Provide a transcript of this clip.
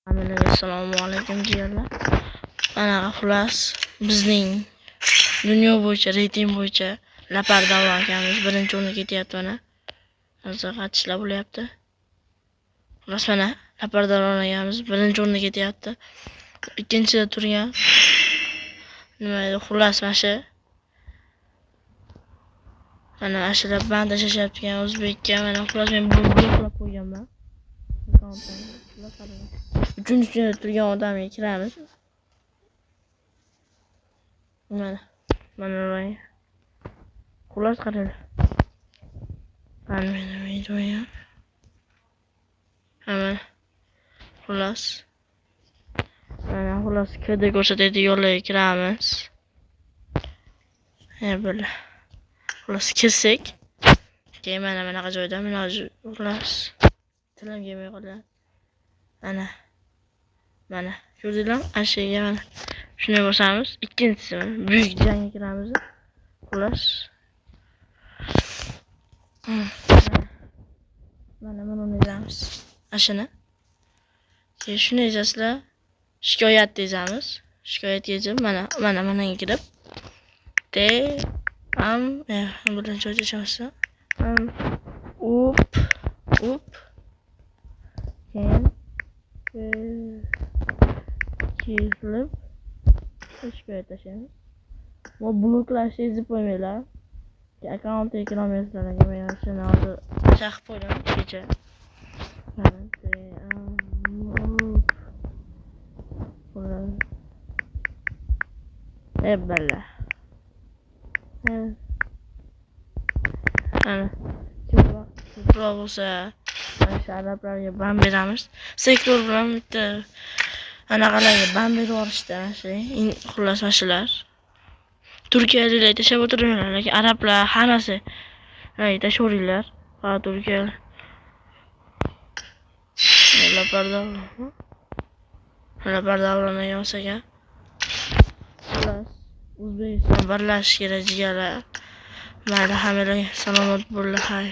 Assalomu alaykum jigarlar. Mana xullas bizning dunyo bo'yicha reyting bo'yicha Lapar Davron akamiz birinchi o'ringa ketyapti mana. Hozir qatishlar bo'lyapti. Xullas mana Lapar Davron akamiz birinchi o'ringa ketyapti. Ikkinchida turgan nima edi? Xullas mana ashulab band tashlashyapti o'zbekka. Mana xullas men bloklab qo'yganman. Uchinchi turgan odamga kiramiz. Mana xullas qarang. Mana videoya. Xullas kda ko'rsatadigan yo'llarga kiramiz. Böyle. Xullas kirsak, keyin mana bunaqa joyda xullas tilim kelmay qoladi. Mana ko'rdinglarmi? Ashyaga mana shunday bosamiz. Ikkinchisi buyuk jangga kiramiz. Xullas mana buni o'ynaymiz. Ashuna. Keyin shuni ejasizlar shikoyat deymiz. Shikoyatga yechib mana kirib bilan joylashamiz. Keyin kirib shikoyat tashlaymiz. Bu bloklashni ezib qo'ymanglar. Akkauntga kirolmaysizlarga men shuni hozir chaqib qo'ydim kecha. Bella. Ko'proq bo'lsa sharaflarga band beramiz. Sektor bilan bitta anaqalarga band berib yuborishdi. Xullas shular. Turkiyaliklar tashlab o'tirganlar, lekin arablar hammasi tashaveringlar. Ha, Turkiya. Lapar Davron yo'saga. Xullas O'zbekiston birlashish kerak jigarlar. Mayli, hammaga salomat bo'linglar.